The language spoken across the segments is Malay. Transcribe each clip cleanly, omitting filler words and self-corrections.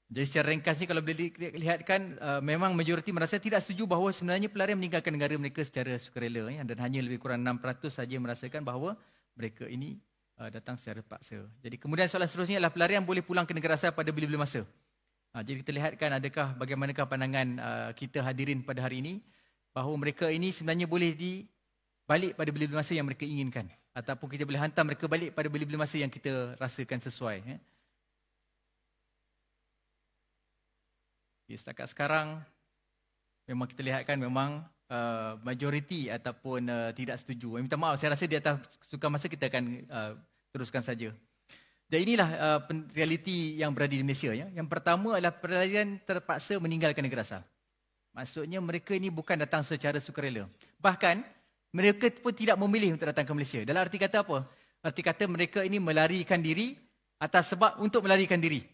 Jadi secara ringkas ni kalau boleh lihatkan, memang majoriti merasa tidak setuju bahawa sebenarnya pelarian meninggalkan negara mereka secara sukarela, ya, dan hanya lebih kurang 6% saja merasakan bahawa mereka ini datang secara paksa. Jadi kemudian soalan seterusnya adalah pelarian boleh pulang ke negara asal pada bila-bila masa. Jadi kita lihatkan bagaimanakah pandangan kita hadirin pada hari ini bahawa mereka ini sebenarnya boleh balik pada bila-bila masa yang mereka inginkan, ataupun kita boleh hantar mereka balik pada bila-bila masa yang kita rasakan sesuai. Setakat sekarang memang kita lihatkan memang majoriti ataupun tidak setuju. Minta maaf, saya rasa di atas sukan masa kita akan teruskan saja. Dan inilah realiti yang berada di Malaysia. Ya. Yang pertama adalah pelarian terpaksa meninggalkan negara asal. Maksudnya mereka ini bukan datang secara sukarela. Bahkan mereka pun tidak memilih untuk datang ke Malaysia. Dalam arti kata apa? Arti kata mereka ini melarikan diri atas sebab untuk melarikan diri.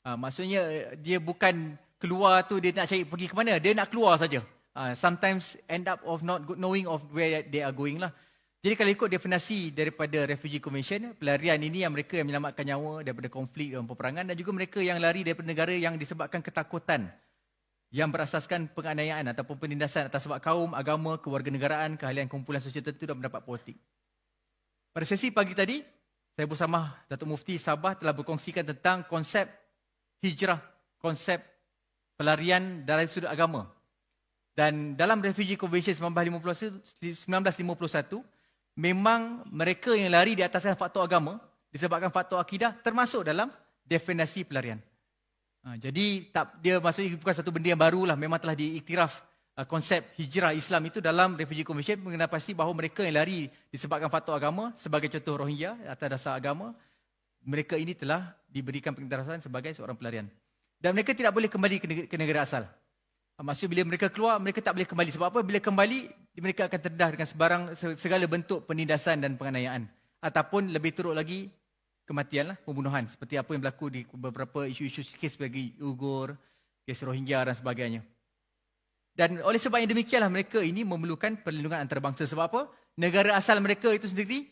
Maksudnya dia bukan keluar tu dia nak cari pergi ke mana, dia nak keluar saja. Sometimes end up of not knowing of where they are going lah. Jadi kalau ikut definisi daripada Refugee Convention, pelarian ini yang mereka yang menyelamatkan nyawa daripada konflik dan peperangan, dan juga mereka yang lari daripada negara yang disebabkan ketakutan yang berasaskan penganiayaan ataupun penindasan atas sebab kaum, agama, kewarganegaraan, keahlian kumpulan sosial tertentu dan pendapat politik. Pada sesi pagi tadi, saya bersama Datuk Mufti Sabah telah berkongsikan tentang konsep hijrah, konsep pelarian dari sudut agama. Dan dalam Refugee Convention 1951, memang mereka yang lari di ataskan faktor agama, disebabkan faktor akidah, termasuk dalam definisi pelarian. Jadi dia maksudnya bukan satu benda yang baru lah, memang telah diiktiraf konsep hijrah Islam itu dalam Refugee Convention, mengenai pasti bahawa mereka yang lari disebabkan faktor agama, sebagai contoh Rohingya atas dasar agama, mereka ini telah diberikan pengiktirafan sebagai seorang pelarian. Dan mereka tidak boleh kembali ke negara asal. Maksudnya bila mereka keluar, mereka tak boleh kembali. Sebab apa? Bila kembali, mereka akan terdedah dengan segala bentuk penindasan dan penganiayaan. Ataupun lebih teruk lagi, kematian lah, pembunuhan. Seperti apa yang berlaku di beberapa isu-isu kes bagi Uyghur, kes Rohingya dan sebagainya. Dan oleh sebab yang demikianlah mereka ini memerlukan perlindungan antarabangsa. Sebab apa? Negara asal mereka itu sendiri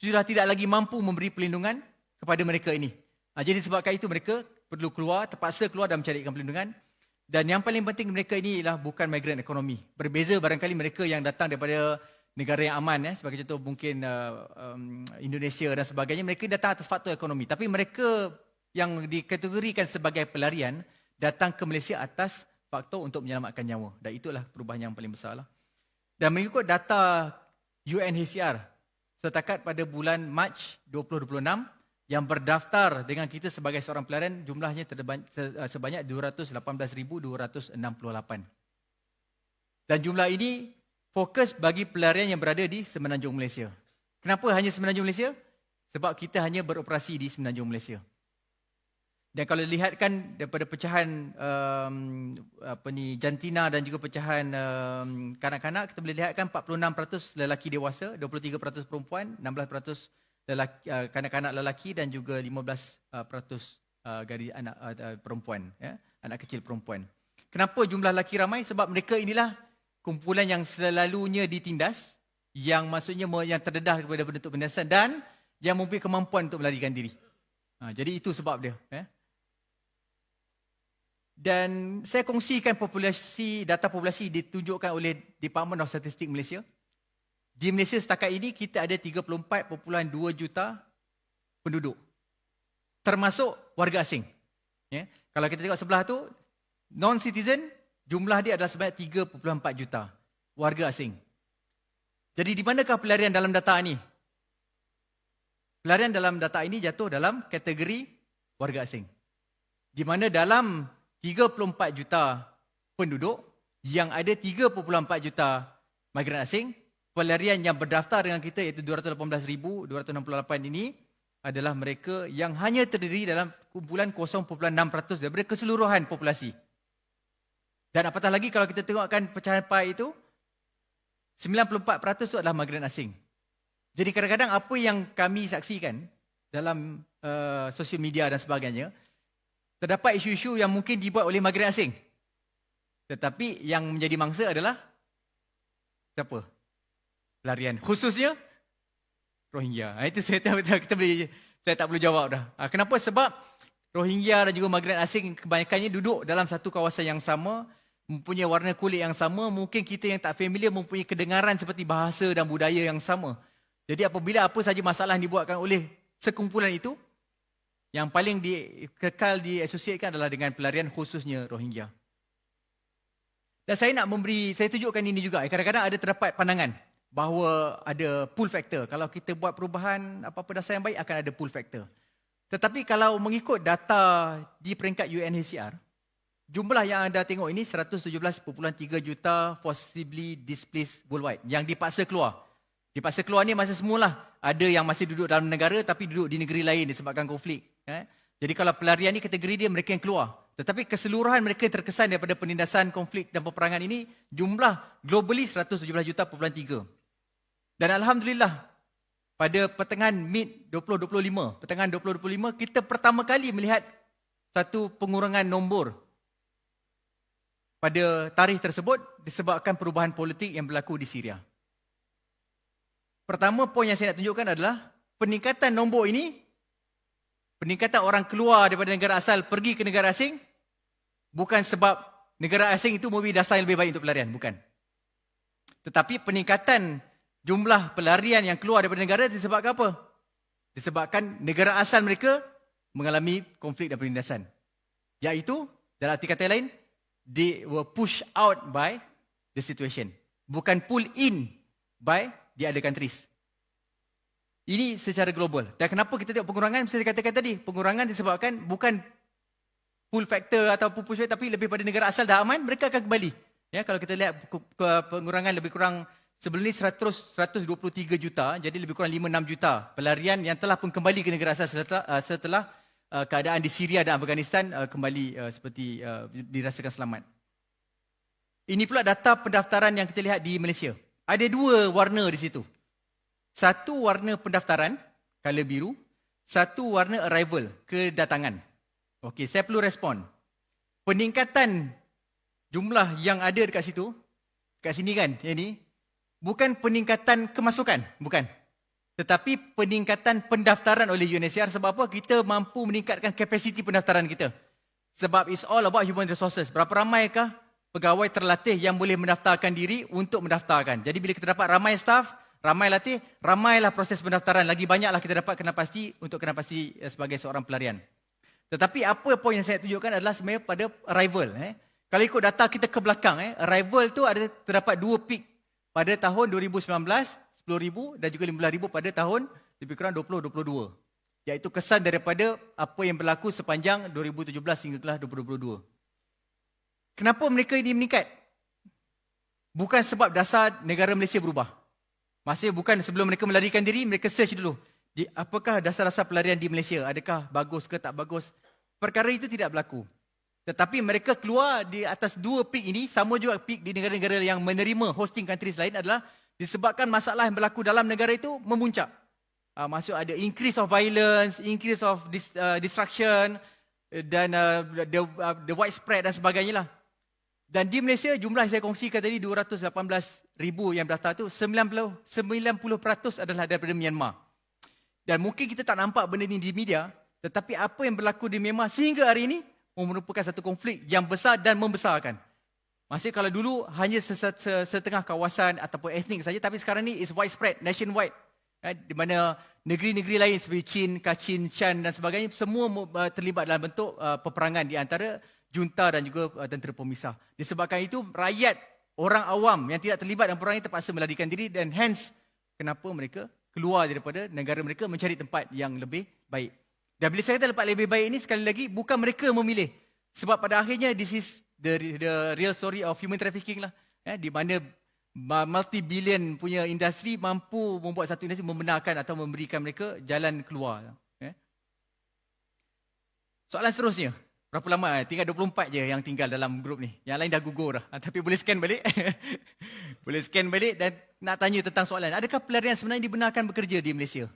sudah tidak lagi mampu memberi perlindungan kepada mereka ini. Jadi sebabkan itu mereka perlu keluar, terpaksa keluar dan mencarikan perlindungan. Dan yang paling penting mereka ini ialah bukan migran ekonomi. Berbeza barangkali mereka yang datang daripada negara yang aman, sebagai contoh mungkin Indonesia dan sebagainya, mereka datang atas faktor ekonomi. Tapi mereka yang dikategorikan sebagai pelarian datang ke Malaysia atas faktor untuk menyelamatkan nyawa. Dan itulah perubahan yang paling besar lah. Dan mengikut data UNHCR, setakat pada bulan Mac 2026, yang berdaftar dengan kita sebagai seorang pelarian jumlahnya sebanyak 218,268. Dan jumlah ini fokus bagi pelarian yang berada di Semenanjung Malaysia. Kenapa hanya Semenanjung Malaysia? Sebab kita hanya beroperasi di Semenanjung Malaysia. Dan kalau dilihatkan daripada pecahan jantina dan juga pecahan kanak-kanak, kita boleh lihatkan 46% lelaki dewasa, 23% perempuan, 16% kanak-kanak lelaki dan juga 15% gadis anak perempuan, ya, anak kecil perempuan. Kenapa jumlah lelaki ramai? Sebab mereka inilah kumpulan yang selalunya ditindas, yang maksudnya yang terdedah kepada bentuk penindasan dan yang mempunyai kemampuan untuk melarikan diri. Jadi itu sebab dia. Ya. Dan saya kongsikan data populasi ditunjukkan oleh Department of Statistics Malaysia. Di Malaysia setakat ini kita ada 34.2 juta penduduk. Termasuk warga asing. Ya. Kalau kita tengok sebelah tu, non-citizen, jumlah dia adalah sebanyak 3.4 juta warga asing. Jadi di manakah pelarian dalam data ini? Pelarian dalam data ini jatuh dalam kategori warga asing. Di mana dalam 34 juta penduduk, yang ada 3.4 juta migran asing, pelarian yang berdaftar dengan kita iaitu 218,268 ini adalah mereka yang hanya terdiri dalam kumpulan 0.6% daripada keseluruhan populasi. Dan apatah lagi kalau kita tengokkan pecahan pie itu, 94% itu adalah migran asing. Jadi kadang-kadang apa yang kami saksikan dalam sosial media dan sebagainya, terdapat isu-isu yang mungkin dibuat oleh migran asing. Tetapi yang menjadi mangsa adalah siapa? Pelarian. Khususnya Rohingya. Itu saya tak perlu jawab dah. Kenapa? Sebab Rohingya dan juga migran asing kebanyakannya duduk dalam satu kawasan yang sama, mempunyai warna kulit yang sama, mungkin kita yang tak familiar mempunyai kedengaran seperti bahasa dan budaya yang sama. Jadi apabila apa saja masalah yang dibuatkan oleh sekumpulan itu, yang paling kekal diasosiasikan adalah dengan pelarian khususnya Rohingya. Dan saya tunjukkan ini juga. Kadang-kadang ada terdapat pandangan bahawa ada pull factor. Kalau kita buat perubahan apa-apa dasar yang baik, akan ada pull factor. Tetapi kalau mengikut data di peringkat UNHCR, jumlah yang anda tengok ini 117.3 juta forcibly displaced worldwide yang dipaksa keluar. Dipaksa keluar ni masa semula ada yang masih duduk dalam negara tapi duduk di negeri lain disebabkan konflik. Jadi kalau pelarian ni kategori dia mereka yang keluar. Tetapi keseluruhan mereka terkesan daripada penindasan konflik dan peperangan ini jumlah globally 117 juta. Dan Alhamdulillah pada pertengahan mid 2025, pertengahan 2025 kita pertama kali melihat satu pengurangan nombor pada tarikh tersebut disebabkan perubahan politik yang berlaku di Syria. Pertama poin yang saya nak tunjukkan adalah peningkatan nombor ini, peningkatan orang keluar daripada negara asal pergi ke negara asing, bukan sebab negara asing itu memberi dasar yang lebih baik untuk pelarian, bukan. Tetapi peningkatan jumlah pelarian yang keluar daripada negara disebabkan apa? Disebabkan negara asal mereka mengalami konflik dan penindasan. Iaitu, dalam arti kata lain, they were pushed out by the situation. Bukan pull in by the other countries. Ini secara global. Dan kenapa kita tengok pengurangan? Saya katakan tadi, pengurangan disebabkan bukan pull factor atau push factor, tapi lebih pada negara asal dah aman, mereka akan kembali. Ya, kalau kita lihat pengurangan lebih kurang sebelum ini 123 juta, jadi lebih kurang 5-6 juta pelarian yang telah pun kembali ke negara asal setelah keadaan di Syria dan Afghanistan kembali seperti dirasakan selamat. Ini pula data pendaftaran yang kita lihat di Malaysia. Ada dua warna di situ. Satu warna pendaftaran, color biru. Satu warna arrival, kedatangan. Okey, saya perlu respon. Peningkatan jumlah yang ada dekat situ, dekat sini kan, yang ni, bukan peningkatan kemasukan, bukan. Tetapi peningkatan pendaftaran oleh UNHCR. Sebab apa? Kita mampu meningkatkan kapasiti pendaftaran kita. Sebab it's all about human resources. Berapa ramaikah pegawai terlatih yang boleh mendaftarkan diri untuk mendaftarkan. Jadi bila kita dapat ramai staff, ramai latih, ramailah proses pendaftaran. Lagi banyaklah kita dapat kena pasti untuk kena pasti sebagai seorang pelarian. Tetapi apa poin yang saya tunjukkan adalah sebenarnya pada arrival. Kalau ikut data kita ke belakang, arrival tu ada terdapat dua peak. Pada tahun 2019, 10,000 dan juga 15,000 pada tahun lebih kurang 2022. Iaitu kesan daripada apa yang berlaku sepanjang 2017 hinggalah 2022. Kenapa mereka ini meningkat? Bukan sebab dasar negara Malaysia berubah. Maksudnya bukan sebelum mereka melarikan diri, mereka search dulu. Apakah dasar-dasar pelarian di Malaysia? Adakah bagus ke tak bagus? Perkara itu tidak berlaku. Tetapi mereka keluar di atas dua peak ini, sama juga peak di negara-negara yang menerima hosting countries lain adalah disebabkan masalah yang berlaku dalam negara itu memuncak. Maksud ada increase of violence, increase of destruction dan the widespread dan sebagainya lah. Dan di Malaysia jumlah yang saya kongsikan tadi 218,000 yang daftar tu 90% adalah daripada Myanmar. Dan mungkin kita tak nampak benda ni di media, tetapi apa yang berlaku di Myanmar sehingga hari ini merupakan satu konflik yang besar dan membesarkan. Maksudnya kalau dulu hanya setengah kawasan ataupun etnik saja, tapi sekarang ni is widespread, nationwide. Di mana negeri-negeri lain seperti Chin, Kachin, Chan dan sebagainya semua terlibat dalam bentuk peperangan di antara junta dan juga tentera pemisah. Disebabkan itu rakyat, orang awam yang tidak terlibat dalam peperangan terpaksa melarikan diri dan hence kenapa mereka keluar daripada negara mereka mencari tempat yang lebih baik. Dan bila saya kata tempat lebih baik ini sekali lagi bukan mereka memilih. Sebab pada akhirnya this is the real story of human trafficking lah. Di mana multi-billion punya industri mampu membuat satu industri membenarkan atau memberikan mereka jalan keluar. Soalan seterusnya. Berapa lama? Tinggal 24 je yang tinggal dalam grup ni. Yang lain dah gugur dah. Tapi boleh scan balik. Boleh scan balik dan nak tanya tentang soalan. Adakah pelarian sebenarnya dibenarkan bekerja di Malaysia?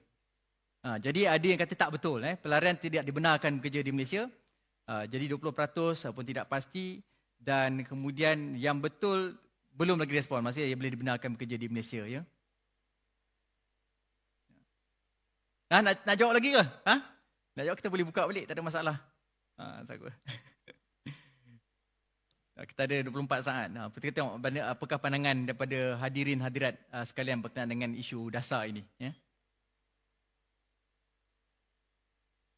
Jadi ada yang kata tak betul. Pelarian tidak dibenarkan bekerja di Malaysia. Jadi 20% pun tidak pasti. Dan kemudian yang betul belum lagi respon. Maksudnya ia boleh dibenarkan bekerja di Malaysia. Ya? Nak jawab lagi ke? Nak jawab kita boleh buka balik. Tak ada masalah. Takut. Kita ada 24 saat. Kita tengok apakah pandangan daripada hadirin hadirat sekalian berkenaan dengan isu dasar ini. Ya.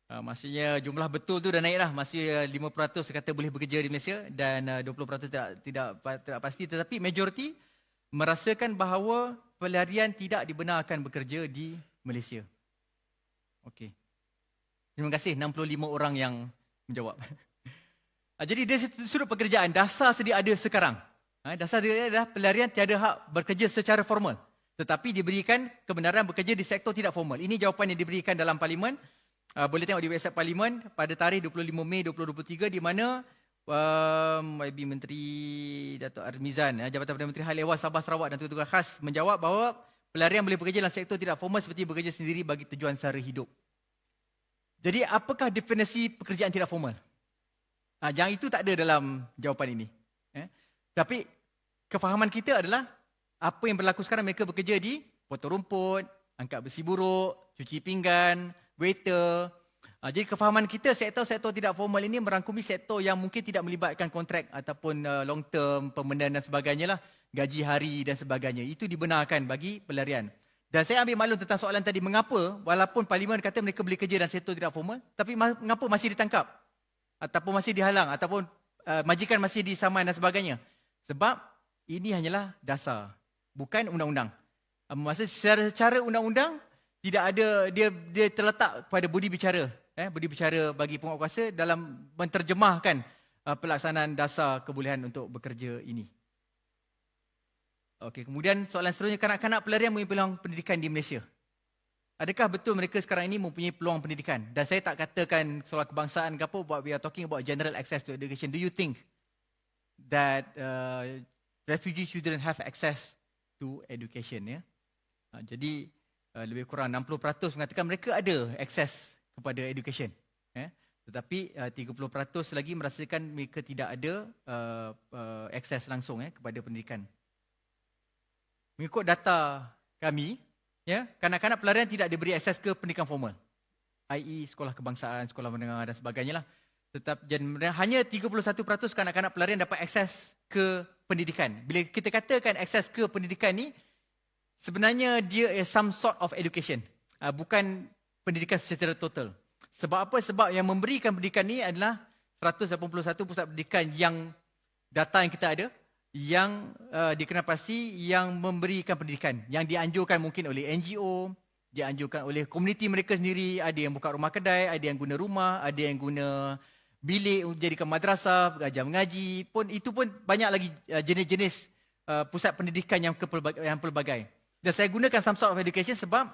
Maksudnya jumlah betul tu dah naik lah. Maksudnya 5% kata boleh bekerja di Malaysia dan 20% tidak pasti. Tetapi majoriti merasakan bahawa pelarian tidak dibenarkan bekerja di Malaysia. Okey. Terima kasih 65 orang yang menjawab. Jadi dari sudut pekerjaan, dasar sedia ada sekarang. Dasar dia adalah pelarian tiada hak bekerja secara formal. Tetapi diberikan kebenaran bekerja di sektor tidak formal. Ini jawapan yang diberikan dalam Parlimen. Boleh tengok di website Parlimen pada tarikh 25 Mei 2023 di mana YB Menteri Dato' Armizan, Jabatan Perdana Menteri Hal Ehwal Sabah Sarawak dan tugas khas menjawab bahawa pelarian boleh bekerja dalam sektor tidak formal seperti bekerja sendiri bagi tujuan sara hidup. Jadi apakah definisi pekerjaan tidak formal? Yang itu tak ada dalam jawapan ini. Tapi kefahaman kita adalah apa yang berlaku sekarang, mereka bekerja di potong rumput, angkat besi buruk, cuci pinggan, waiter. Jadi kefahaman kita sektor-sektor tidak formal ini merangkumi sektor yang mungkin tidak melibatkan kontrak ataupun long term, permanent dan sebagainya lah. Gaji hari dan sebagainya. Itu dibenarkan bagi pelarian. Dan saya ambil maklum tentang soalan tadi, mengapa walaupun Parlimen kata mereka boleh kerja dalam sektor tidak formal, tapi mengapa masih ditangkap? Ataupun masih dihalang, ataupun majikan masih disaman dan sebagainya. Sebab ini hanyalah dasar, bukan undang-undang. Maksudnya secara undang-undang tidak ada, dia terletak pada budi bicara, budi bicara bagi penguatkuasa dalam menterjemahkan pelaksanaan dasar kebolehan untuk bekerja ini. Okey, kemudian soalan seterusnya, kanak-kanak pelarian mempunyai peluang pendidikan di Malaysia. Adakah betul mereka sekarang ini mempunyai peluang pendidikan? Dan saya tak katakan soal kebangsaan ke apa, but we are talking about general access to education. Do you think that refugees shouldn't have access to education? Ya? Jadi lebih kurang 60% mengatakan mereka ada akses kepada education. Tetapi 30% lagi merasakan mereka tidak ada akses langsung kepada pendidikan. Mengikut data kami, kanak-kanak pelarian tidak diberi akses ke pendidikan formal, i.e. sekolah kebangsaan, sekolah menengah dan sebagainya lah. Hanya 31% kanak-kanak pelarian dapat akses ke pendidikan. Bila kita katakan akses ke pendidikan ni, sebenarnya dia some sort of education, bukan pendidikan secara total. Sebab apa? Sebab yang memberikan pendidikan ni adalah 181 pusat pendidikan yang data yang kita ada, yang dikenal yang memberikan pendidikan, yang dianjurkan mungkin oleh NGO, dianjurkan oleh komuniti mereka sendiri, ada yang buka rumah kedai, ada yang guna rumah, ada yang guna bilik jadikan madrasah, belajar mengaji, itu pun banyak lagi jenis-jenis pusat pendidikan yang pelbagai. Dan saya gunakan some sort of education sebab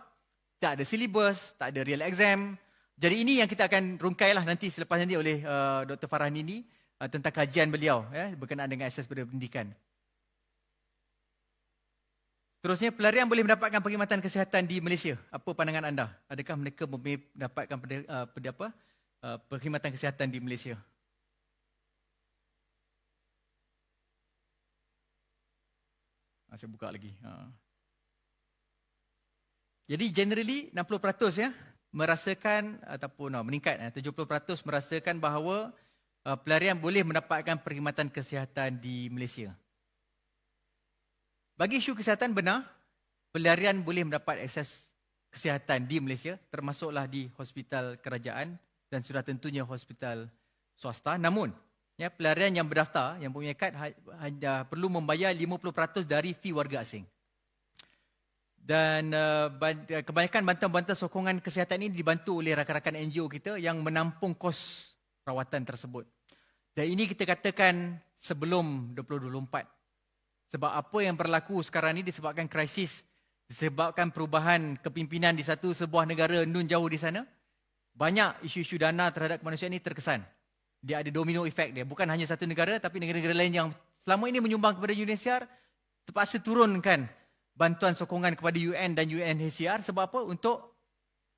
tak ada silibus, tak ada real exam. Jadi ini yang kita akan rungkailah nanti selepas nanti oleh Dr. Farhan ini, tentang kajian beliau berkenaan dengan akses pada pendidikan. Terusnya, pelarian boleh mendapatkan perkhidmatan kesihatan di Malaysia. Apa pandangan anda? Adakah mereka boleh mendapatkan perkhidmatan kesihatan di Malaysia? Saya buka lagi. Jadi generally 60% merasakan ataupun meningkat 70% merasakan bahawa pelarian boleh mendapatkan perkhidmatan kesihatan di Malaysia. Bagi isu kesihatan, benar, pelarian boleh mendapat akses kesihatan di Malaysia, termasuklah di hospital kerajaan dan sudah tentunya hospital swasta. Namun, pelarian yang berdaftar, yang mempunyai kad, hanya perlu membayar 50% dari fee warga asing. Dan kebanyakan bantuan-bantuan sokongan kesihatan ini dibantu oleh rakan-rakan NGO kita yang menampung kos rawatan tersebut. Dan ini kita katakan sebelum 2024. Sebab apa yang berlaku sekarang ini disebabkan krisis, disebabkan perubahan kepimpinan di sebuah negara nun jauh di sana. Banyak isu-isu dana terhadap kemanusiaan ini terkesan. Dia ada domino effect dia. Bukan hanya satu negara, tapi negara-negara lain yang selama ini menyumbang kepada UNHCR terpaksa turunkan bantuan sokongan kepada UN dan UNHCR. Sebab apa? Untuk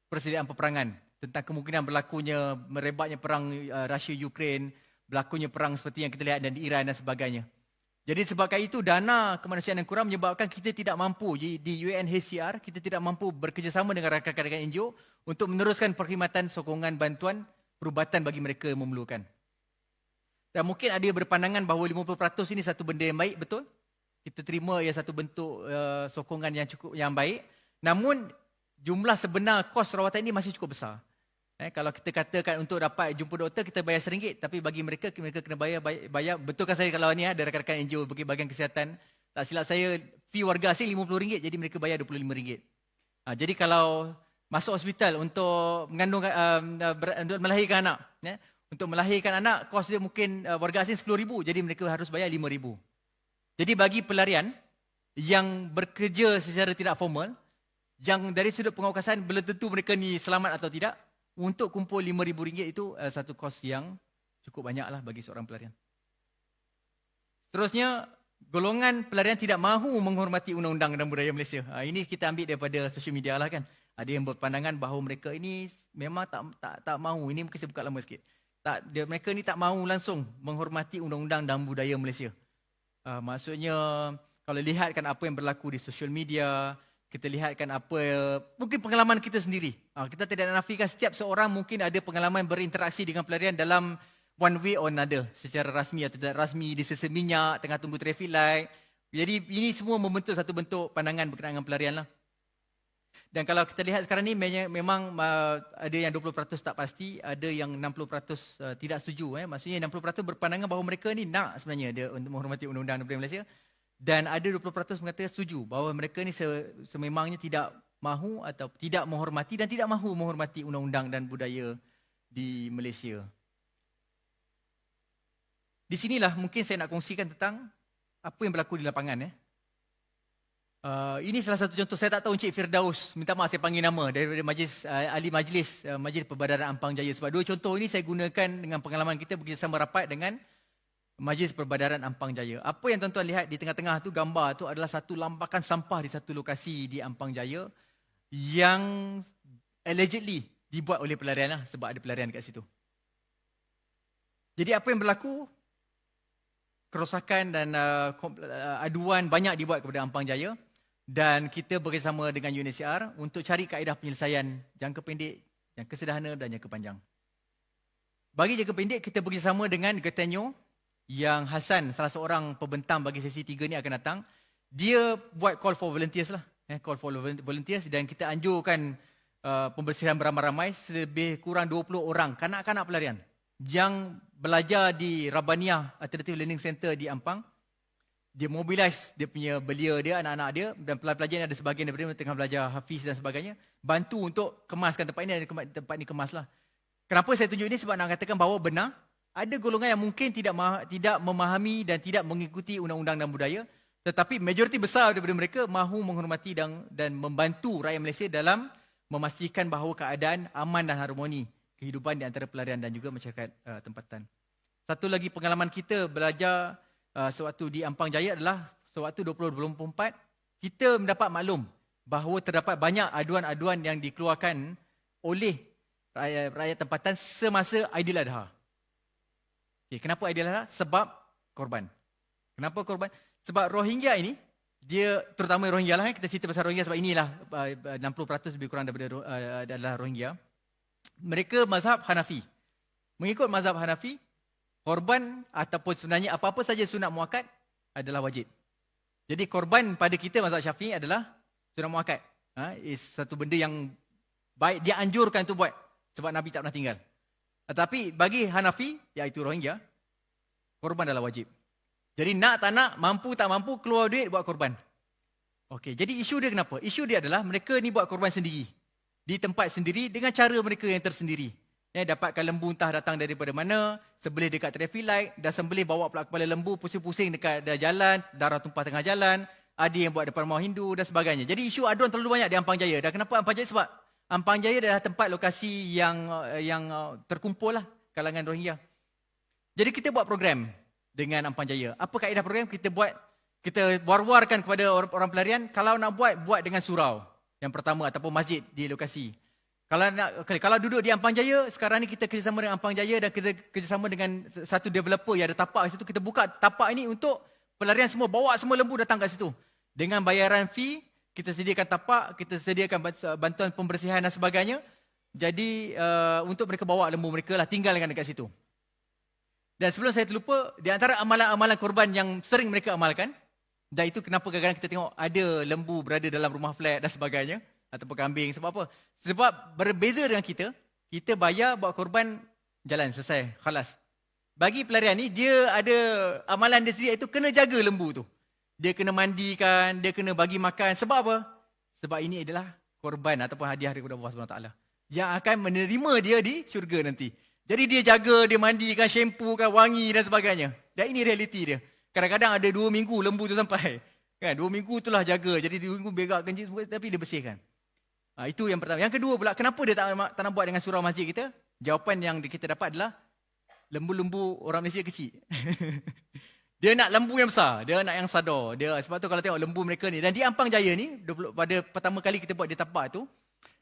persediaan peperangan. Tentang kemungkinan berlakunya, merebaknya perang Rusia-Ukraine, berlakunya perang seperti yang kita lihat di Iran dan sebagainya. Jadi sebabkan itu, dana kemanusiaan yang kurang menyebabkan kita tidak mampu, di UNHCR, kita tidak mampu bekerjasama dengan rakan-rakan NGO untuk meneruskan perkhidmatan sokongan bantuan perubatan bagi mereka yang memerlukan. Dan mungkin ada yang berpandangan bahawa 50% ini satu benda yang baik, betul. Kita terima ia satu bentuk sokongan yang baik. Namun jumlah sebenar kos rawatan ini masih cukup besar. Kalau kita katakan untuk dapat jumpa doktor kita bayar RM1, tapi bagi mereka kena bayar. Betulkan saya kalau ni ada rakan-rakan NGO bagi bahagian kesihatan, tak silap saya fee warga asing RM50, jadi mereka bayar RM25. Jadi kalau masuk hospital untuk mengandung untuk melahirkan anak, untuk melahirkan anak kos dia mungkin warga asing RM10,000, jadi mereka harus bayar RM5,000. Jadi bagi pelarian yang bekerja secara tidak formal, yang dari sudut pengawasan belum tentu mereka ni selamat atau tidak, untuk kumpul RM5,000 itu satu kos yang cukup banyaklah bagi seorang pelarian. Seterusnya, golongan pelarian tidak mahu menghormati undang-undang dan budaya Malaysia. Ini kita ambil daripada sosial media lah kan. Ada yang berpandangan bahawa mereka ini memang tak mahu. Ini mungkin saya buka lama sikit. Mereka ni tak mahu langsung menghormati undang-undang dan budaya Malaysia. Maksudnya, kalau lihatkan apa yang berlaku di sosial media, kita lihatkan apa, mungkin pengalaman kita sendiri. Kita tidak nafikan setiap seorang mungkin ada pengalaman berinteraksi dengan pelarian dalam one way or another. Secara rasmi atau tidak rasmi, disesa minyak, tengah tunggu traffic light. Jadi ini semua membentuk satu bentuk pandangan berkenaan dengan pelarian lah. Dan kalau kita lihat sekarang ni memang ada yang 20% tak pasti, ada yang 60% tidak setuju. Maksudnya 60% berpandangan bahawa mereka ni nak sebenarnya dia untuk menghormati undang-undang dan budaya Malaysia. Dan ada 20% mengatakan setuju bahawa mereka ni sememangnya tidak mahu atau tidak menghormati dan tidak mahu menghormati undang-undang dan budaya di Malaysia. Di sinilah mungkin saya nak kongsikan tentang apa yang berlaku di lapangan. Ini salah satu contoh. Saya tak tahu Encik Firdaus, minta maaf saya panggil nama, daripada ahli majlis Perbadaran Ampang Jaya. Sebab dua contoh ini saya gunakan dengan pengalaman kita bekerjasama rapat dengan Majlis Perbadaran Ampang Jaya. Apa yang tuan-tuan lihat di tengah-tengah tu, gambar tu adalah satu lambakan sampah di satu lokasi di Ampang Jaya yang allegedly dibuat oleh pelarian lah, sebab ada pelarian kat situ. Jadi apa yang berlaku? Kerosakan dan aduan banyak dibuat kepada Ampang Jaya dan kita bekerjasama dengan UNHCR untuk cari kaedah penyelesaian jangka pendek, jangka sederhana dan jangka panjang. Bagi jangka pendek, kita bekerjasama dengan Getanyo yang Hasan, salah seorang pembentang bagi sesi 3 ni akan datang. Dia buat call for volunteers lah. Call for volunteers dan kita anjurkan pembersihan beramai-ramai lebih kurang 20 orang kanak-kanak pelarian yang belajar di Rabaniah Alternative Learning Center di Ampang. Dia mobilize dia punya belia dia, anak-anak dia dan pelajar-pelajar ni ada sebahagian daripada mereka tengah belajar hafiz dan sebagainya. Bantu untuk kemaskan tempat ini dan tempat ini kemas lah. Kenapa saya tunjuk ini? Sebab nak katakan bahawa benar ada golongan yang mungkin tidak memahami dan tidak mengikuti undang-undang dan budaya, tetapi majoriti besar daripada mereka mahu menghormati dan membantu rakyat Malaysia dalam memastikan bahawa keadaan aman dan harmoni kehidupan di antara pelarian dan juga masyarakat tempatan. Satu lagi pengalaman kita belajar sewaktu di Ampang Jaya adalah sewaktu 2024, kita mendapat maklum bahawa terdapat banyak aduan-aduan yang dikeluarkan oleh rakyat tempatan semasa Aidiladha. Kenapa Aidiladha? Sebab korban. Kenapa korban? Sebab Rohingya ini, dia terutama Rohingya lah, kita cerita pasal Rohingya sebab inilah 60% lebih kurang daripada adalah Rohingya. Mereka mazhab Hanafi. Mengikut mazhab Hanafi, korban ataupun sebenarnya apa-apa saja sunat muakkad adalah wajib. Jadi korban pada kita mazhab Syafi'i adalah sunat muakkad. Satu benda yang baik, dia anjurkan tu buat sebab Nabi tak pernah tinggal. Tetapi bagi Hanafi, iaitu Rohingya, korban adalah wajib. Jadi nak tak nak, mampu tak mampu, keluar duit buat korban. Okey, jadi isu dia kenapa? Isu dia adalah mereka ni buat korban sendiri. Di tempat sendiri dengan cara mereka yang tersendiri. Dapatkan lembu entah datang daripada mana, sembelih dekat traffic light, dah sembelih bawa pula kepala lembu, pusing-pusing dekat jalan, darah tumpah tengah jalan, ada yang buat depan rumah Hindu dan sebagainya. Jadi isu aduan terlalu banyak di Ampang Jaya. Dan kenapa Ampang Jaya? Sebab Ampang Jaya adalah tempat lokasi yang terkumpul lah kalangan Rohingya. Jadi kita buat program dengan Ampang Jaya. Apa kaedah program? Kita war-warkan kepada orang pelarian, kalau nak buat dengan surau yang pertama ataupun masjid di lokasi. Kalau duduk di Ampang Jaya, sekarang ni kita kerjasama dengan Ampang Jaya dan kita kerjasama dengan satu developer yang ada tapak di situ. Kita buka tapak ini untuk pelarian semua, bawa semua lembu datang kat situ. Dengan bayaran fee, kita sediakan tapak, kita sediakan bantuan pembersihan dan sebagainya. Jadi untuk mereka bawa lembu mereka lah, tinggalkan dekat situ. Dan sebelum saya terlupa, di antara amalan-amalan korban yang sering mereka amalkan, dan itu kenapa kadang-kadang kita tengok ada lembu berada dalam rumah flat dan sebagainya, ataupun kambing. Sebab apa? Sebab berbeza dengan kita bayar buat korban, jalan, selesai, khalas. Bagi pelarian ni, dia ada amalan dia sendiri, iaitu kena jaga lembu tu. Dia kena mandikan, dia kena bagi makan. Sebab apa? Sebab ini adalah korban ataupun hadiah daripada Allah SWT yang akan menerima dia di syurga nanti. Jadi dia jaga, dia mandikan, shampoo kan, wangi dan sebagainya. Dan ini realiti dia. Kadang-kadang ada 2 minggu lembu tu sampai. Kan, 2 minggu itulah jaga. Jadi 2 minggu berak, kencing semua, tapi dia bersihkan. Itu yang pertama. Yang kedua pula, kenapa dia tak nak buat dengan surau masjid kita? Jawapan yang kita dapat adalah, lembu-lembu orang Malaysia kecil. Dia nak lembu yang besar, dia nak yang sadar. Sebab tu kalau tengok lembu mereka ni, dan di Ampang Jaya ni, pada pertama kali kita buat di tapak tu,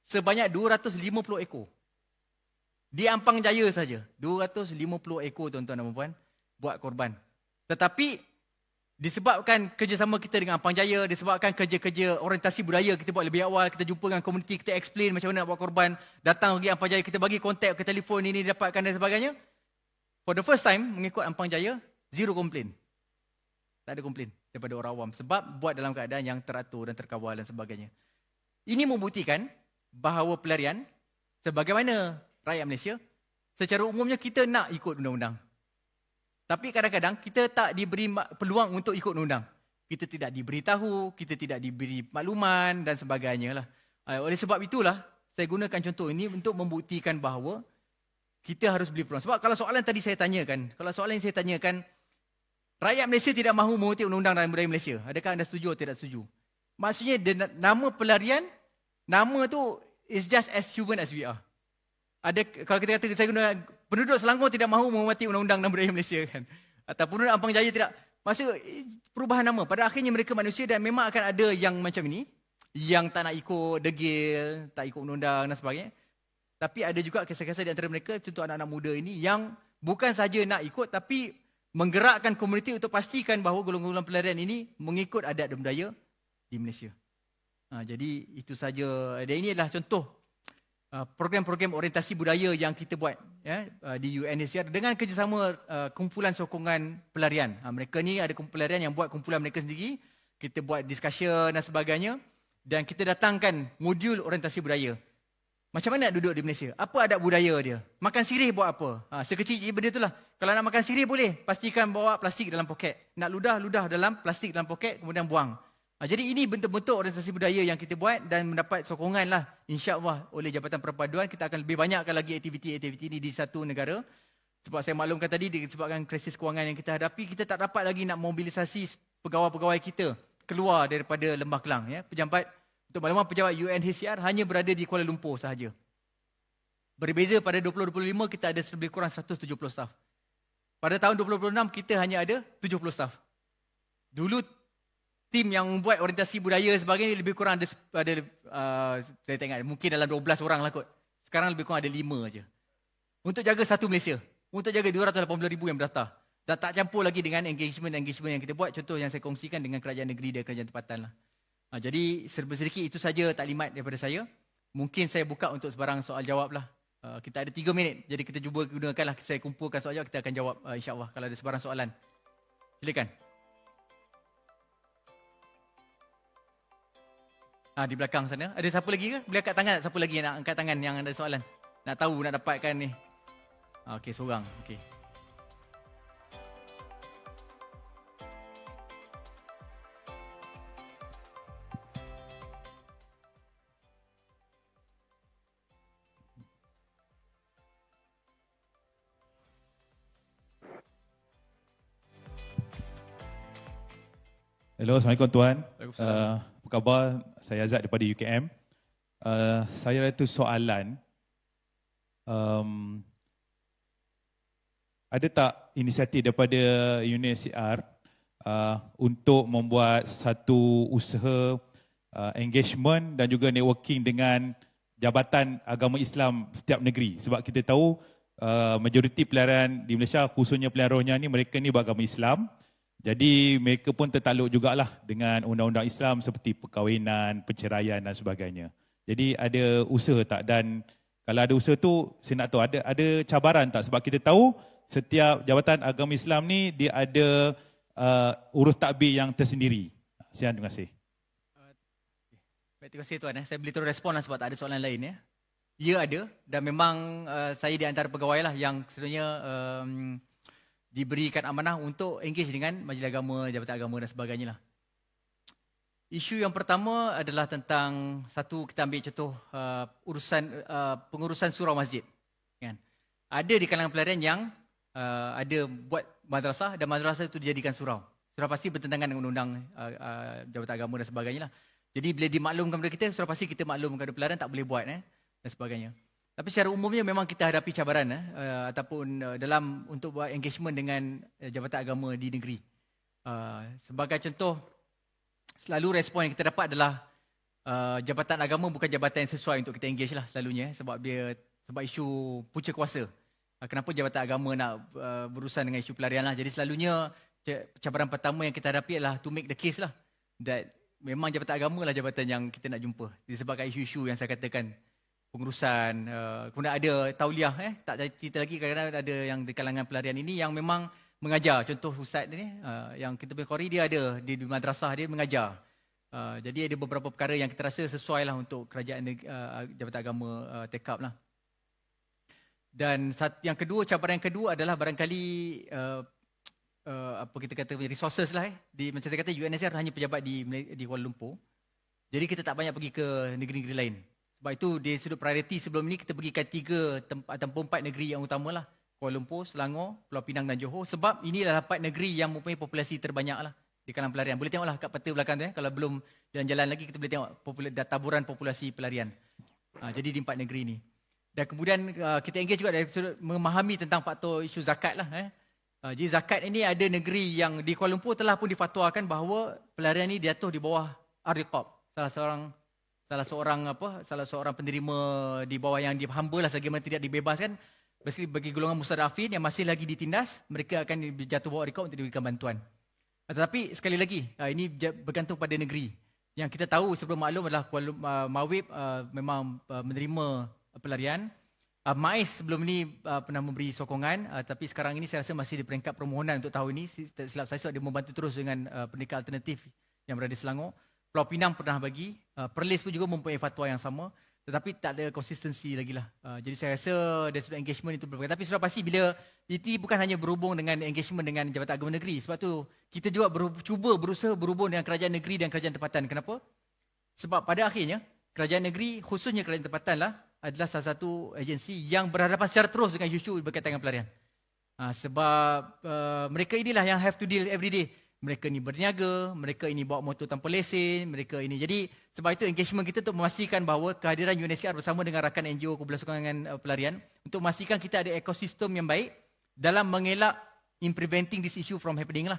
sebanyak 250 ekor. Di Ampang Jaya saja, 250 ekor tuan-tuan dan puan buat korban. Tetapi disebabkan kerjasama kita dengan Ampang Jaya, disebabkan kerja-kerja orientasi budaya kita buat lebih awal, kita jumpa dengan komuniti, kita explain macam mana nak buat korban, datang pergi Ampang Jaya, kita bagi kontak ke telefon ini dapatkan dan sebagainya. For the first time mengikut Ampang Jaya, 0 komplain. Tak ada komplain daripada orang awam sebab buat dalam keadaan yang teratur dan terkawal dan sebagainya. Ini membuktikan bahawa pelarian sebagaimana rakyat Malaysia, secara umumnya kita nak ikut undang-undang. Tapi kadang-kadang kita tak diberi peluang untuk ikut undang. Kita tidak diberitahu, kita tidak diberi makluman dan sebagainya lah. Oleh sebab itulah, saya gunakan contoh ini untuk membuktikan bahawa kita harus beri peluang. Sebab kalau soalan tadi saya tanyakan, rakyat Malaysia tidak mahu mengutip undang-undang dalam budaya Malaysia. Adakah anda setuju atau tidak setuju? Maksudnya nama pelarian, nama tu is just as human as we are. Kalau kita kata saya guna penduduk Selangor tidak mahu menghormati undang-undang dalam budaya Malaysia kan. Atau penduduk Ampang Jaya tidak. Maksud perubahan nama. Pada akhirnya mereka manusia dan memang akan ada yang macam ini. Yang tak nak ikut degil, tak ikut undang-undang dan sebagainya. Tapi ada juga kisah-kisah di antara mereka, contoh anak-anak muda ini yang bukan saja nak ikut tapi menggerakkan komuniti untuk pastikan bahawa golongan-golongan pelarian ini mengikut adat dan budaya di Malaysia. Jadi itu saja. Dan ini adalah contoh program-program orientasi budaya yang kita buat di UNHCR dengan kerjasama kumpulan sokongan pelarian. Mereka ni ada pelarian yang buat kumpulan mereka sendiri. Kita buat discussion dan sebagainya. Dan kita datangkan modul orientasi budaya. Macam mana nak duduk di Malaysia? Apa adat budaya dia? Makan sirih buat apa? Sekecil benda itulah. Kalau nak makan sirih boleh. Pastikan bawa plastik dalam poket. Nak ludah dalam plastik dalam poket, kemudian buang. Jadi ini bentuk-bentuk orientasi budaya yang kita buat dan mendapat sokongan lah insya-Allah oleh Jabatan Perpaduan. Kita akan lebih banyakkan lagi aktiviti-aktiviti ini di satu negara. Sebab saya maklumkan tadi disebabkan krisis kewangan yang kita hadapi, kita tak dapat lagi nak mobilisasi pegawai-pegawai kita keluar daripada Lembah Kelang. Pejabat, untuk makluman pejabat UNHCR hanya berada di Kuala Lumpur sahaja. Berbeza pada 2025 kita ada lebih kurang 170 staf. Pada tahun 2026 kita hanya ada 70 staf. Dulu tim yang membuat orientasi budaya sebagainya lebih kurang ada saya tengok mungkin dalam 12 orang lah kot. Sekarang lebih kurang ada 5 aja. Untuk jaga satu Malaysia. Untuk jaga 280,000 yang berdaftar. Dan tak campur lagi dengan engagement yang kita buat. Contoh yang saya kongsikan dengan kerajaan negeri dan kerajaan tempatan lah. Jadi sedikit itu saja taklimat daripada saya. Mungkin saya buka untuk sebarang soal jawab lah. Kita ada 3 minit. Jadi kita cuba gunakanlah. Saya kumpulkan soal jawab. Kita akan jawab insya-Allah kalau ada sebarang soalan. Silakan. Di belakang sana. Ada siapa lagi ke? Boleh angkat tangan siapa lagi yang nak angkat tangan yang ada soalan? Nak tahu, nak dapatkan ni. Okey, seorang. Okey. Hello, Assalamualaikum Tuan. Apa khabar? Saya Azad daripada UKM. Saya ada soalan. Ada tak inisiatif daripada UNHCR untuk membuat satu usaha engagement dan juga networking dengan Jabatan Agama Islam setiap negeri? Sebab kita tahu majoriti pelarian di Malaysia, khususnya pelarian Rohingya ni, mereka ni beragama Islam. Jadi mereka pun tertakluk jugalah dengan undang-undang Islam seperti perkahwinan, perceraian dan sebagainya. Jadi ada usaha tak, dan Kalau ada usaha tu, saya nak tahu ada cabaran tak? Sebab kita tahu setiap Jabatan Agama Islam ni dia ada urus takbir yang tersendiri. Sekian, terima kasih. Baik, terima kasih Tuan. Saya boleh terus respon lah sebab tak ada soalan lain. Ya ada, dan memang saya di antara pegawai lah yang sebenarnya diberikan amanah untuk engage dengan majlis agama, jabatan agama dan sebagainya lah. Isu yang pertama adalah tentang, satu, kita ambil contoh pengurusan surau masjid. Kan? Ada di kalangan pelarian yang ada buat madrasah dan madrasah itu dijadikan surau. Sudah pasti bertentangan dengan undang-undang jabatan agama dan sebagainya lah. Jadi bila dimaklumkan kepada kita, sudah pasti kita maklum kepada pelarian tak boleh buat dan sebagainya. Tapi secara umumnya memang kita hadapi cabaran ataupun dalam untuk buat engagement dengan jabatan agama di negeri. Sebagai contoh, selalu respon yang kita dapat adalah jabatan agama bukan jabatan yang sesuai untuk kita engage lah selalunya sebab isu punca kuasa. Kenapa jabatan agama nak berurusan dengan isu pelarian lah. Jadi selalunya cabaran pertama yang kita hadapi adalah to make the case lah. That memang jabatan agama lah jabatan yang kita nak jumpa. Disebabkan isu-isu yang saya katakan, pengurusan, kemudian ada tauliah, tak cerita lagi kadang-kadang ada yang di kalangan pelarian ini yang memang mengajar. Contoh ustaz ni, yang kita punya Qori, dia ada di madrasah dia mengajar. Jadi ada beberapa perkara yang kita rasa sesuai lah untuk kerajaan jabatan agama take up lah. Dan yang kedua, cabaran yang kedua adalah barangkali apa kita kata resources lah. Macam saya kata, UNSR hanya pejabat di Kuala Lumpur. Jadi kita tak banyak pergi ke negeri-negeri lain. Sebab itu dari sudut prioriti sebelum ini kita pergikan 3 ataupun 4 negeri yang utama lah. Kuala Lumpur, Selangor, Pulau Pinang dan Johor. Sebab inilah 4 negeri yang mempunyai populasi terbanyak lah di kalangan pelarian. Boleh tengoklah kat peta belakang tu. Kalau belum jalan-jalan lagi, kita boleh tengok taburan populasi pelarian. Jadi di 4 negeri ni. Dan kemudian kita engage juga dari sudut memahami tentang faktor isu zakat lah. Jadi zakat ini ada negeri yang di Kuala Lumpur telah pun difatwakan bahawa pelarian ini diatur di bawah Ar-Riqab. Salah seorang penerima di bawah yang dihamba lah selagi mana tidak dibebaskan. Bagi golongan mustadafin yang masih lagi ditindas, mereka akan jatuh bawah Ar-Riqab untuk diberikan bantuan. Tetapi sekali lagi, ini bergantung pada negeri. Yang kita tahu sebelum maklum adalah Mawib memang menerima pelarian. MAIS sebelum ini pernah memberi sokongan, tapi sekarang ini saya rasa masih di peringkat permohonan untuk tahun ini. Silap saya sebab dia membantu terus dengan pendidikan alternatif yang berada di Selangor. Pulau Pinang pernah bagi, Perlis pun juga mempunyai fatwa yang sama, tetapi tak ada konsistensi lagi lah. Jadi saya rasa dari sudut engagement itu berbeza. Tapi sudah pasti bila ini bukan hanya berhubung dengan engagement dengan Jabatan Agama Negeri. Sebab tu kita juga cuba berusaha berhubung dengan kerajaan negeri dan kerajaan tempatan. Kenapa? Sebab pada akhirnya kerajaan negeri, khususnya kerajaan tempatan lah, adalah salah satu agensi yang berhadapan secara terus dengan isu berkaitan dengan pelarian. Sebab mereka inilah yang have to deal every day. Mereka ni berniaga, mereka ini bawa motor tanpa lesen, mereka ini. Jadi sebab itu engagement kita untuk memastikan bahawa kehadiran UNHCR bersama dengan rakan NGO Kumpulan Sokongan Pelarian untuk memastikan kita ada ekosistem yang baik dalam mengelak in preventing this issue from happening lah.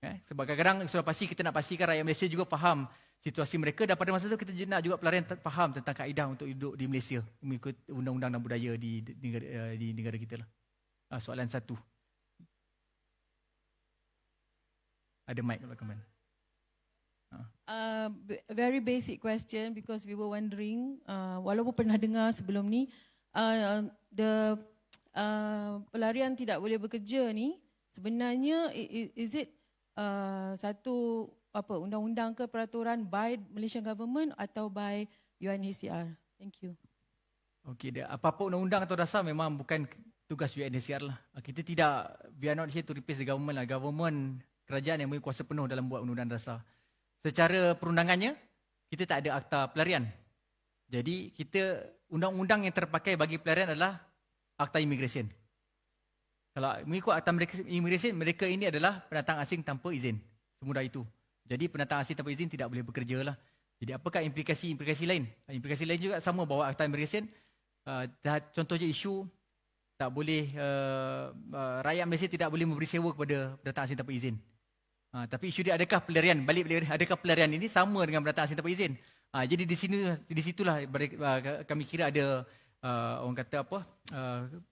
Sebab kadang-kadang sudah pasti kita nak pastikan rakyat Malaysia juga faham situasi mereka dan pada masa itu kita nak juga pelarian faham tentang kaedah untuk hidup di Malaysia mengikut undang-undang dan budaya di negara kita lah. Soalan 1. Ada mic belakang mana? Very basic question because we were wondering, walaupun pernah dengar sebelum ni, pelarian tidak boleh bekerja ni sebenarnya is it satu undang-undang ke peraturan by Malaysian government atau by UNHCR? Thank you. Okey, apa-apa undang-undang atau dasar memang bukan tugas UNHCR lah. Kita tidak, we are not here to replace the government lah. Government, kerajaan yang mempunyai kuasa penuh dalam buat undang-undang dasar. Secara perundangannya, kita tak ada akta pelarian. Jadi kita, undang-undang yang terpakai bagi pelarian adalah akta imigresen. Kalau mengikut akta imigresen, mereka ini adalah pendatang asing tanpa izin. Semudah itu. Jadi pendatang asing tanpa izin tidak boleh bekerja lah. Jadi apakah implikasi lain? Implikasi lain juga sama bahawa akta imigresen. Contohnya isu tak boleh, rakyat Malaysia tidak boleh memberi sewa kepada pendatang asing tanpa izin. Tapi isu dia adakah pelarian, adakah pelarian ini sama dengan pendatang asing tanpa izin? Jadi di situlah kami kira ada orang kata apa,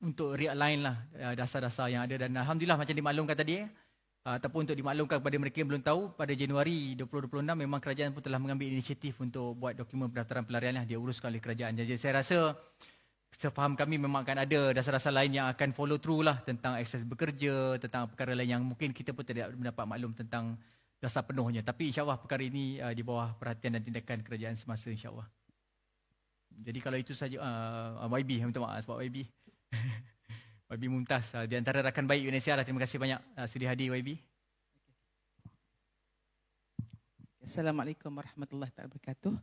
untuk realign lah dasar-dasar yang ada. Dan alhamdulillah macam dimaklumkan tadi, ataupun untuk dimaklumkan kepada mereka yang belum tahu, pada Januari 2026 memang kerajaan pun telah mengambil inisiatif untuk buat dokumen pendaftaran pelarian lah, dia uruskan oleh kerajaan. Jadi saya rasa Sefaham kami memang akan ada dasar-dasar lain yang akan follow through lah tentang akses bekerja, tentang perkara lain yang mungkin kita pun tidak mendapat maklum tentang dasar penuhnya. Tapi insyaAllah perkara ini di bawah perhatian dan tindakan kerajaan semasa insyaAllah. Jadi kalau itu saja, YB, minta maaf sebab YB. YB Mumtaz, di antara rakan baik UNHCR lah. Terima kasih banyak sudi hadir YB. Assalamualaikum warahmatullahi wabarakatuh.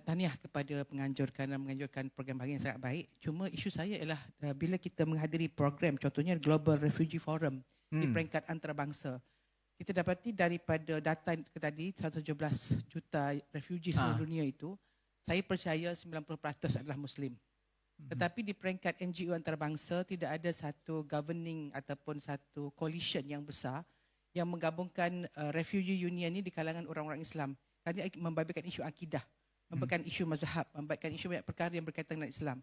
Tahniah kepada penganjur kerana menganjurkan program hari yang sangat baik. Cuma isu saya ialah bila kita menghadiri program, contohnya Global Refugee Forum di peringkat antarabangsa, kita dapati daripada data tadi 117 juta refugee seluruh dunia itu, saya percaya 90% adalah Muslim. Tetapi di peringkat NGO antarabangsa tidak ada satu governing ataupun satu coalition yang besar yang menggabungkan refugee union ini di kalangan orang-orang Islam. Kerana membabitkan isu akidah, membabitkan isu mazhab, membabitkan isu banyak perkara yang berkaitan dengan Islam.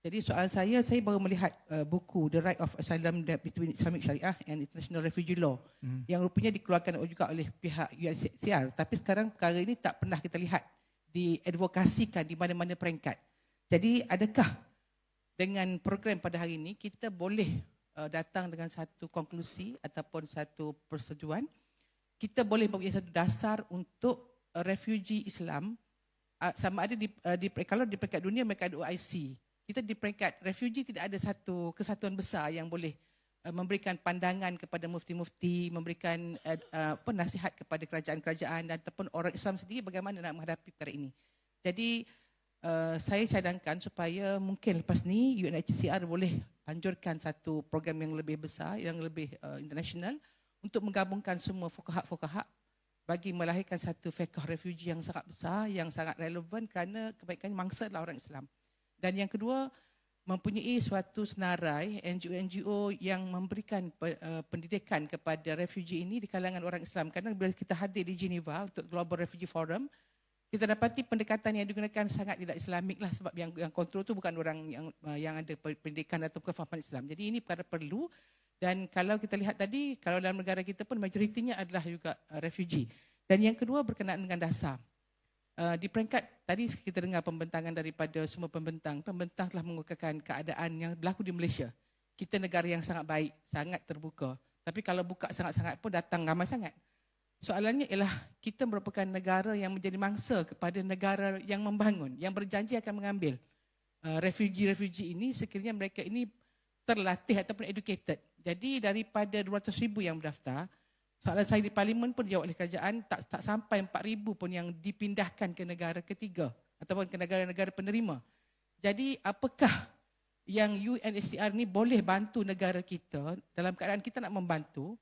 Jadi soalan saya baru melihat buku The Right of Asylum Between Islamic Sharia and International Refugee Law yang rupanya dikeluarkan juga oleh pihak UNHCR. Tapi sekarang perkara ini tak pernah kita lihat diadvokasikan di mana-mana peringkat. Jadi adakah dengan program pada hari ini kita boleh datang dengan satu konklusi ataupun satu persetujuan, kita boleh mempunyai satu dasar untuk refugee Islam, sama ada kalau di peringkat dunia mereka ada OIC. Kita di peringkat refugee tidak ada satu kesatuan besar yang boleh memberikan pandangan kepada mufti-mufti, memberikan nasihat kepada kerajaan-kerajaan dan ataupun orang Islam sendiri bagaimana nak menghadapi perkara ini. Jadi saya cadangkan supaya mungkin lepas ni UNHCR boleh anjurkan satu program yang lebih besar, yang lebih international untuk menggabungkan semua fuqaha-fuqaha bagi melahirkan satu fiqh refugee yang sangat besar, yang sangat relevan kerana kebaikan mangsa adalah orang Islam. Dan yang kedua, mempunyai suatu senarai NGO-NGO yang memberikan pendidikan kepada refugee ini di kalangan orang Islam. Kerana bila kita hadir di Geneva untuk Global Refugee Forum, kita dapati pendekatan yang digunakan sangat tidak Islamik lah, sebab yang kontrol tu bukan orang yang ada pendidikan atau kefahaman Islam. Jadi ini perkara perlu, dan kalau kita lihat tadi, kalau dalam negara kita pun majoritinya adalah juga refugee. Dan yang kedua berkenaan dengan dasar. Di peringkat tadi kita dengar pembentangan daripada semua pembentang telah mengukakan keadaan yang berlaku di Malaysia. Kita negara yang sangat baik, sangat terbuka. Tapi kalau buka sangat-sangat pun datang ramai sangat. Soalannya ialah kita merupakan negara yang menjadi mangsa kepada negara yang membangun, yang berjanji akan mengambil refugee-refugee ini sekiranya mereka ini terlatih ataupun educated. Jadi daripada 200,000 yang berdaftar, soalan saya di parlimen pun dijawab oleh kerajaan, tak sampai 4,000 pun yang dipindahkan ke negara ketiga ataupun ke negara-negara penerima. Jadi apakah yang UNHCR ni boleh bantu negara kita dalam keadaan kita nak membantu,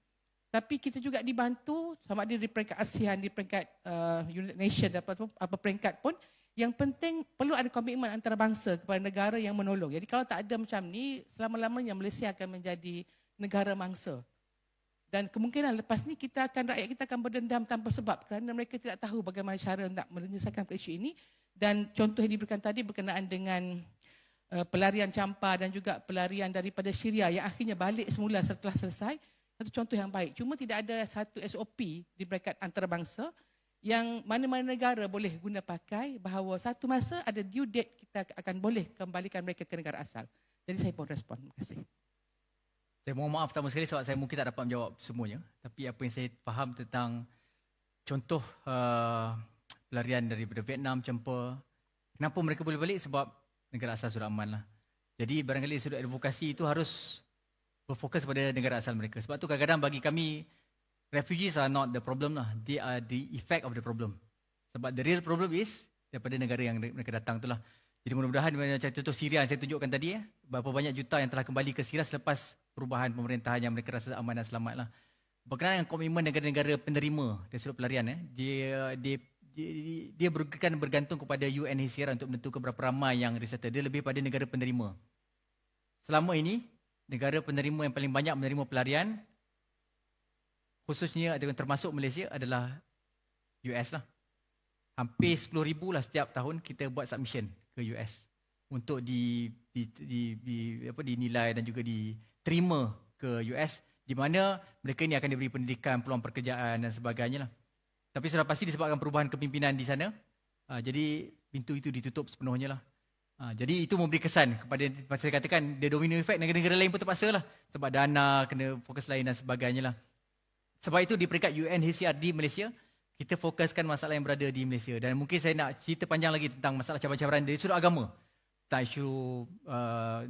tapi kita juga dibantu sama ada di peringkat ASEAN, di peringkat United Nations, apa peringkat pun, yang penting perlu ada komitmen antarabangsa kepada negara yang menolong. Jadi kalau tak ada macam ni, selama-lamanya Malaysia akan menjadi negara mangsa. Dan kemungkinan lepas ni rakyat kita akan berdendam tanpa sebab kerana mereka tidak tahu bagaimana cara nak menyelesaikan isu ini. Dan contoh yang diberikan tadi berkenaan dengan pelarian campa dan juga pelarian daripada Syria yang akhirnya balik semula setelah selesai. Satu contoh yang baik. Cuma tidak ada satu SOP di peringkat antarabangsa yang mana-mana negara boleh guna pakai bahawa satu masa ada due date kita akan boleh kembalikan mereka ke negara asal. Jadi saya pun respon. Terima kasih. Saya mohon maaf pertama sekali sebab saya mungkin tak dapat menjawab semuanya. Tapi apa yang saya faham tentang contoh pelarian daripada Vietnam, Cempa, kenapa mereka boleh balik? Sebab negara asal sudah aman lah. Jadi barangkali sudut advokasi itu harus berfokus pada negara asal mereka. Sebab tu kadang-kadang bagi kami, refugees are not the problem lah. They are the effect of the problem. Sebab the real problem is daripada negara yang mereka datang tu lah. Jadi mudah-mudahan macam contoh Syria yang saya tunjukkan tadi, berapa banyak juta yang telah kembali ke Syria selepas perubahan pemerintahan yang mereka rasa aman dan selamat lah. Berkenaan dengan komitmen negara-negara penerima dari sudut pelarian, dia bergantung kepada UNHCR untuk menentukan berapa ramai yang resettle. Dia lebih pada negara penerima. Selama ini, negara penerima yang paling banyak menerima pelarian, khususnya termasuk Malaysia, adalah US lah. Hampir 10,000 lah setiap tahun kita buat submission ke US untuk dinilai dan juga diterima ke US, di mana mereka ini akan diberi pendidikan, peluang pekerjaan dan sebagainya lah. Tapi sudah pasti disebabkan perubahan kepimpinan di sana, jadi pintu itu ditutup sepenuhnya lah. Jadi itu memberi kesan kepada, macam saya katakan, dia domino effect, negara-negara lain pun terpaksa lah. Sebab dana, kena fokus lain dan sebagainya lah. Sebab itu di peringkat UNHCR di Malaysia, kita fokuskan masalah yang berada di Malaysia. Dan mungkin saya nak cerita panjang lagi tentang masalah cabaran-cabaran dari sudut agama. Tentang isu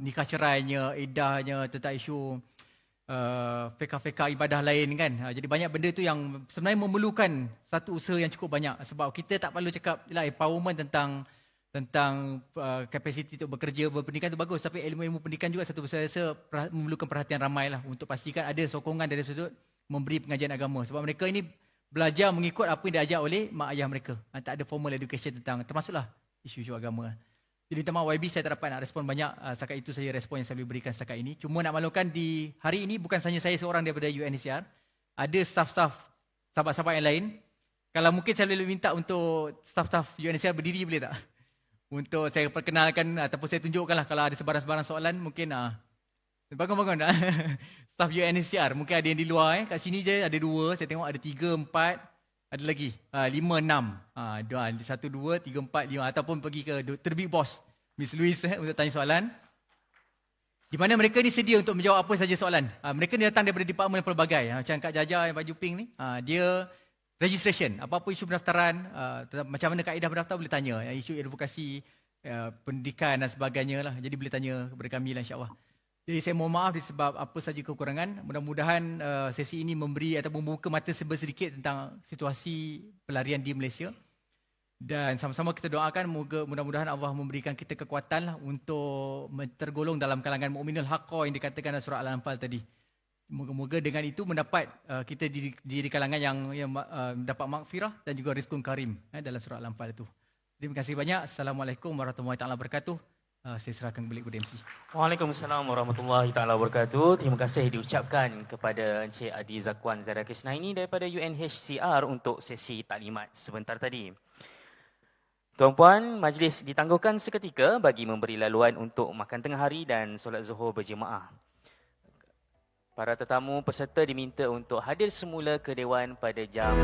nikah cerainya, idahnya, tentang isu feka-feka ibadah lain kan. Jadi banyak benda tu yang sebenarnya memerlukan satu usaha yang cukup banyak. Sebab kita tak perlu cakap empowerment tentang kapasiti untuk bekerja, berpendidikan itu bagus, tapi ilmu-ilmu pendidikan juga satu saya rasa memerlukan perhatian ramai lah untuk pastikan ada sokongan dari sudut memberi pengajian agama. Sebab mereka ini belajar mengikut apa yang diajar oleh mak ayah mereka. Tak ada formal education tentang, termasuklah isu-isu agama. Jadi minta maaf YB, saya tak dapat nak respon banyak. Setakat itu saja respon yang saya boleh berikan setakat ini. Cuma nak maklumkan di hari ini bukan sahaja saya seorang daripada UNHCR. Ada staf-staf, sahabat-sahabat yang lain. Kalau mungkin saya boleh minta untuk staf-staf UNHCR berdiri, boleh tak? Untuk saya perkenalkan ataupun saya tunjukkan lah kalau ada sebarang-sebarang soalan mungkin bangun-bangun tak? Staf UNHCR mungkin ada yang di luar kat sini je ada 2, saya tengok ada 3, 4, ada lagi 5, 6. 1, 2, 3, 4, 5 ataupun pergi ke the big boss Miss Louise untuk tanya soalan. Di mana mereka ni sedia untuk menjawab apa saja soalan. Mereka ni datang daripada departmen pelbagai. Macam Kak Jaja yang baju pink ni, dia registration, apa-apa isu pendaftaran, macam mana kaedah berdaftar boleh tanya. Isu advokasi, pendidikan dan sebagainya lah. Jadi boleh tanya kepada kami lah insyaAllah. Jadi saya mohon maaf disebab apa saja kekurangan. Mudah-mudahan sesi ini memberi atau membuka mata sedikit tentang situasi pelarian di Malaysia. Dan sama-sama kita doakan mudah-mudahan Allah memberikan kita kekuatan lah untuk tergolong dalam kalangan mukminul haqqa yang dikatakan dalam surah Al-Anfal tadi. Moga-moga dengan itu mendapat kita di kalangan yang mendapat maghfirah dan juga rizqun karim dalam surah Al-Anfal itu. Terima kasih banyak. Assalamualaikum warahmatullahi wabarakatuh. Saya serahkan kembali kepada MC. Waalaikumsalam warahmatullahi wabarakatuh. Terima kasih diucapkan kepada Encik Adi Zakwan Zahra Krisnaini daripada UNHCR untuk sesi taklimat sebentar tadi. Tuan-puan, majlis ditangguhkan seketika bagi memberi laluan untuk makan tengah hari dan solat zuhur berjemaah. Para tetamu peserta diminta untuk hadir semula ke Dewan pada jam